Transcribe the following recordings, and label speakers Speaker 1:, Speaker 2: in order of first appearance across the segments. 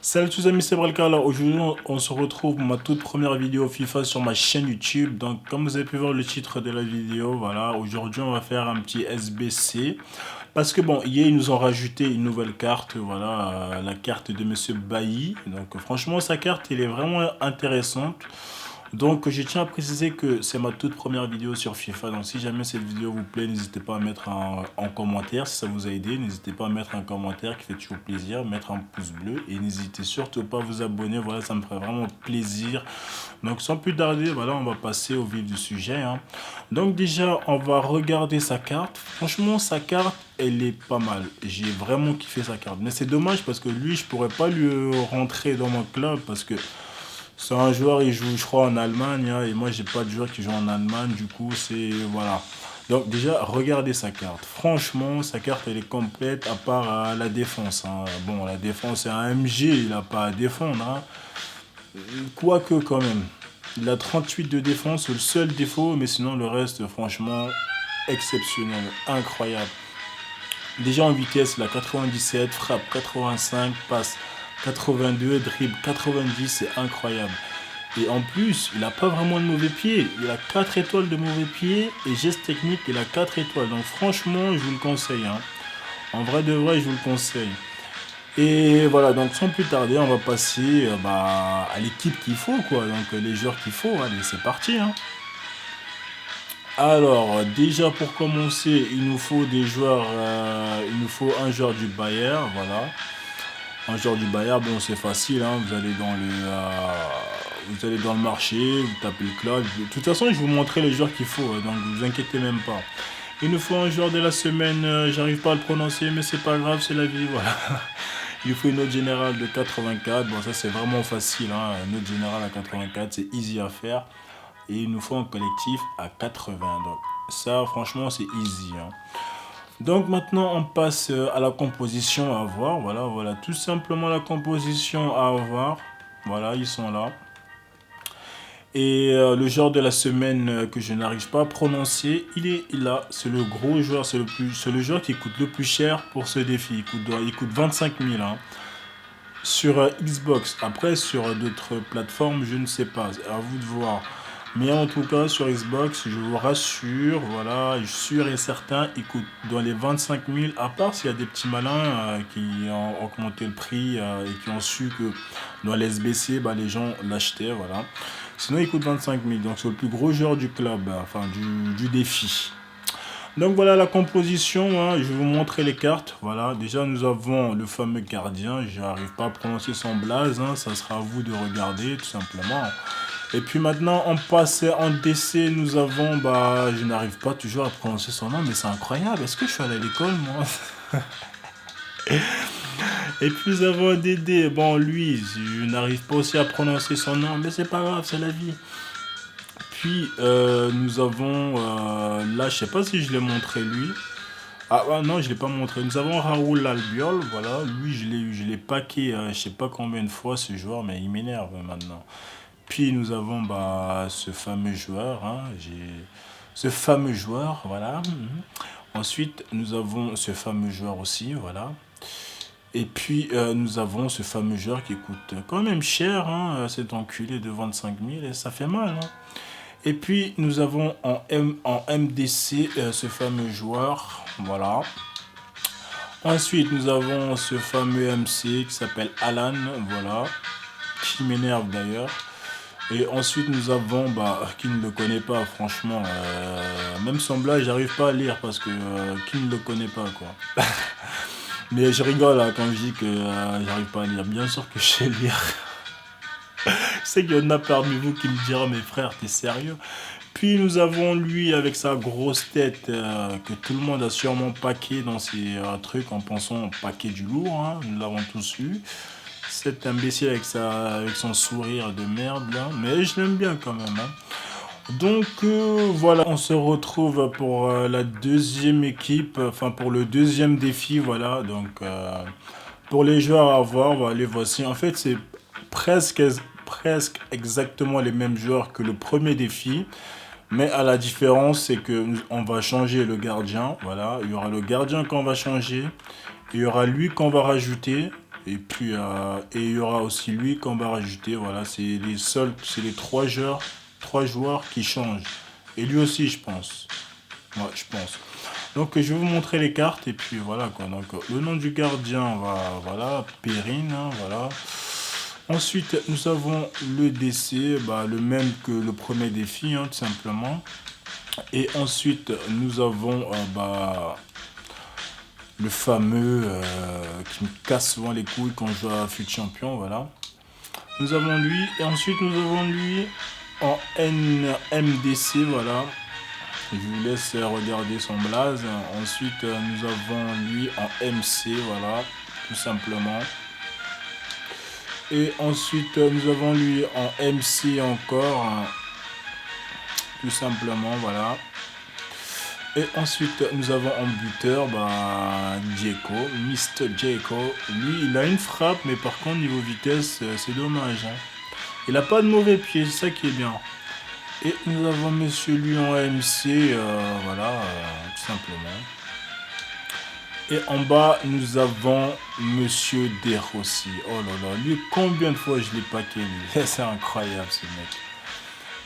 Speaker 1: Salut tous amis, c'est Bralka. Là aujourd'hui on se retrouve pour ma toute première vidéo FIFA sur ma chaîne YouTube. Donc comme vous avez pu voir le titre de la vidéo, voilà, aujourd'hui on va faire un petit SBC. Parce que bon, hier ils nous ont rajouté une nouvelle carte, voilà, la carte de Monsieur Bailly. Donc franchement sa carte elle est vraiment intéressante. Donc je tiens à préciser que c'est ma toute première vidéo sur FIFA. Donc si jamais cette vidéo vous plaît, n'hésitez pas à mettre en commentaire si ça vous a aidé. N'hésitez pas à mettre un commentaire qui fait toujours plaisir, mettre un pouce bleu et n'hésitez surtout pas à vous abonner. Voilà, ça me ferait vraiment plaisir. Donc sans plus tarder, voilà, on va passer au vif du sujet, hein. Donc déjà, on va regarder sa carte. Franchement, sa carte, elle est pas mal. J'ai vraiment kiffé sa carte. Mais c'est dommage parce que lui, je pourrais pas lui rentrer dans mon club parce que c'est un joueur, il joue, je crois, en Allemagne, hein, et moi, j'ai pas de joueur qui joue en Allemagne, du coup, c'est. Voilà. Donc, déjà, regardez sa carte. Franchement, sa carte, elle est complète, à part la défense, hein. Bon, la défense, c'est un MG, il a pas à défendre, hein. Quoique, quand même. Il a 38 de défense, c'est le seul défaut, mais sinon, le reste, franchement, exceptionnel, incroyable. Déjà en vitesse, il a 97, frappe 85, passe 82, dribble 90, c'est incroyable. Et en plus, il n'a pas vraiment de mauvais pied. Il a 4 étoiles de mauvais pied et geste technique, il a 4 étoiles. Donc franchement, je vous le conseille, hein. En vrai de vrai, je vous le conseille. Et voilà, donc sans plus tarder, on va passer à l'équipe qu'il faut, quoi. Donc les joueurs qu'il faut, allez, c'est parti, hein. Alors, déjà pour commencer, il nous faut des joueurs, il nous faut un joueur du Bayern, voilà. Un joueur du Bayern, bon, c'est facile, hein. Vous allez dans le marché, vous tapez le club. De toute façon, je vais vous montrer les joueurs qu'il faut, donc vous inquiétez même pas. Il nous faut un joueur de la semaine, j'arrive pas à le prononcer, mais c'est pas grave, c'est la vie, voilà. Il faut une note générale de 84, bon, ça c'est vraiment facile, hein. Une note générale à 84, c'est easy à faire. Et il nous faut un collectif à 80. Donc ça, franchement, c'est easy, hein. Donc maintenant, on passe à la composition à avoir. Voilà, voilà, tout simplement la composition à avoir. Voilà, ils sont là. Et le joueur de la semaine que je n'arrive pas à prononcer, il est là. C'est le gros joueur, c'est le joueur qui coûte le plus cher pour ce défi. Il coûte 25 000, hein, sur Xbox. Après, sur d'autres plateformes, je ne sais pas. C'est à vous de voir. Mais en tout cas, sur Xbox, je vous rassure, voilà, je suis sûr et certain, il coûte dans les 25 000, à part s'il y a des petits malins qui ont augmenté le prix et qui ont su que dans les SBC, bah, les gens l'achetaient, voilà. Sinon, il coûte 25 000, donc c'est le plus gros joueur du club, enfin du défi. Donc voilà la composition, hein. Je vais vous montrer les cartes. Voilà, déjà nous avons le fameux gardien. Je n'arrive pas à prononcer son blaze, hein. Ça sera à vous de regarder tout simplement. Et puis maintenant on passe en DC. Nous avons, je n'arrive pas toujours à prononcer son nom, mais c'est incroyable. Est-ce que je suis allé à l'école moi? Et puis nous avons Dédé. Bon lui, je n'arrive pas aussi à prononcer son nom, mais c'est pas grave, c'est la vie. Puis nous avons là, je sais pas si je l'ai montré lui. Ah ouais, non, je l'ai pas montré. Nous avons Raoul Albiol, voilà. Lui, je l'ai paqué, je sais pas combien de fois ce joueur, mais il m'énerve maintenant. Puis nous avons ce fameux joueur, hein, ce fameux joueur, voilà. Ensuite, nous avons ce fameux joueur aussi, voilà. Et puis nous avons ce fameux joueur qui coûte quand même cher, hein, cet enculé de 25 000 et ça fait mal, hein. Et puis nous avons en MDC ce fameux joueur, voilà. Ensuite nous avons ce fameux MC qui s'appelle Alan, voilà, qui m'énerve d'ailleurs. Et ensuite nous avons, qui ne le connaît pas, franchement, même son blague j'arrive pas à lire parce que qui ne le connaît pas quoi. Mais je rigole hein, quand je dis que j'arrive pas à lire, bien sûr que je sais lire. Je sais qu'il y en a parmi vous qui me diront, mes frères, t'es sérieux? Puis nous avons lui avec sa grosse tête que tout le monde a sûrement paqué dans ses trucs en pensant au paquet du lourd, hein. Nous l'avons tous eu. Cet imbécile avec son sourire de merde là, mais je l'aime bien quand même, hein. Donc voilà, on se retrouve pour la deuxième équipe, enfin pour le deuxième défi, voilà. Donc pour les joueurs à voir, voilà, les voici. En fait, c'est presque, presque exactement les mêmes joueurs que le premier défi. Mais à la différence, c'est que on va changer le gardien. Voilà, il y aura le gardien qu'on va changer. Il y aura lui qu'on va rajouter. Et puis, et il y aura aussi lui qu'on va rajouter. Voilà, c'est les trois joueurs qui changent. Et lui aussi, je pense. Ouais, je pense. Donc, je vais vous montrer les cartes. Et puis, voilà, quoi. Donc, le nom du gardien, voilà, Perrine, hein, voilà. Ensuite, nous avons le DC, le même que le premier défi, hein, tout simplement. Et ensuite, nous avons le fameux qui me casse souvent les couilles quand je joue à Fut Champion, voilà. Nous avons lui, et ensuite nous avons lui en MDC, voilà. Je vous laisse regarder son blaze. Ensuite, nous avons lui en MC, voilà, tout simplement. Et ensuite, nous avons lui en MC encore, hein, tout simplement, voilà. Et ensuite, nous avons en buteur, Djeko, Mr. Djeko. Lui, il a une frappe, mais par contre, niveau vitesse, c'est dommage. Hein. Il n'a pas de mauvais pied, c'est ça qui est bien. Et nous avons Monsieur lui en MC, voilà, tout simplement. Et en bas, nous avons Monsieur Derossi. Oh là là, lui, combien de fois je l'ai paqué, lui. C'est incroyable, ce mec.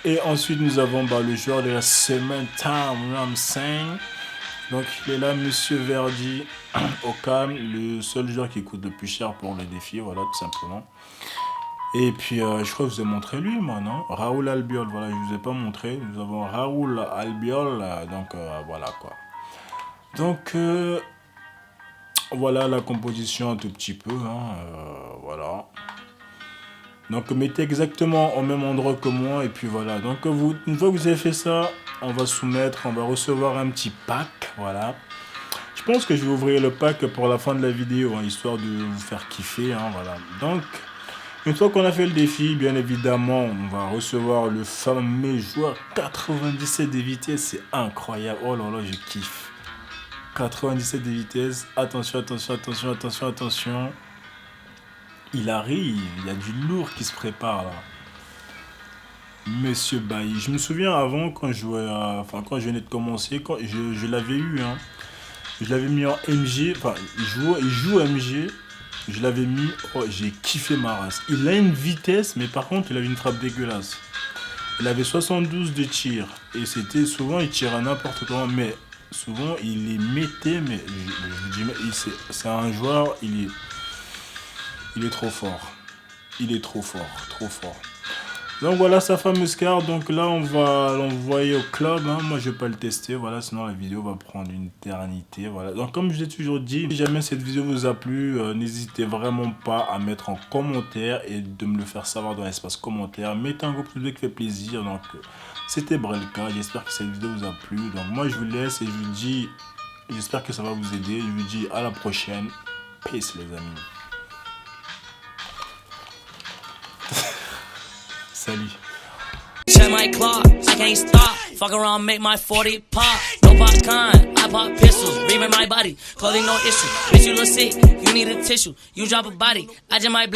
Speaker 1: Et ensuite, nous avons le joueur de la semaine, Tam Ramsey. Donc, il est là, Monsieur Verdi, au calme, le seul joueur qui coûte le plus cher pour le défi, voilà, tout simplement. Et puis, je crois que je vous ai montré lui, moi, non? Raoul Albiol, voilà, je ne vous ai pas montré. Nous avons Raoul Albiol, donc voilà, quoi. Donc, voilà la composition un tout petit peu, hein, voilà. Donc mettez exactement au même endroit que moi et puis voilà. Donc une fois que vous avez fait ça, on va recevoir un petit pack, voilà. Je pense que je vais ouvrir le pack pour la fin de la vidéo, hein, histoire de vous faire kiffer, hein, voilà. Donc, une fois qu'on a fait le défi, bien évidemment, on va recevoir le fameux joueur 97 de vitesse, c'est incroyable. Oh là là, je kiffe. 97 de vitesse, attention, attention, attention, attention, attention. Il arrive, il y a du lourd qui se prépare là. Monsieur Bailly. Je me souviens avant quand je jouais quand je venais de commencer, quand je l'avais eu, hein. Je l'avais mis en MG, enfin il joue MG. Je l'avais mis, oh, j'ai kiffé ma race. Il a une vitesse, mais par contre il avait une frappe dégueulasse. Il avait 72 de tir. Et c'était souvent il tirait à n'importe comment, mais souvent il les mettait, mais je vous dis, c'est un joueur, il est trop fort. Il est trop fort, trop fort. Donc voilà sa fameuse carte. Donc là, on va l'envoyer au club. Hein. Moi, je vais pas le tester. Voilà, sinon la vidéo va prendre une éternité. Voilà. Donc comme je l'ai toujours dit, si jamais cette vidéo vous a plu, n'hésitez vraiment pas à mettre en commentaire et de me le faire savoir dans l'espace commentaire. Mettez un gros pouce bleu qui fait plaisir. Donc c'était Brelka. J'espère que cette vidéo vous a plu. Donc moi, je vous laisse et je vous dis, j'espère que ça va vous aider. Je vous dis à la prochaine. Peace les amis. Salut.
Speaker 2: Check my clock, I can't stop. Fuck around, make my 40 pop. No popcorn, I pop pistols. Reaming my body, clothing no issue. Bitch, you look sick, you need a tissue. You drop a body, I just might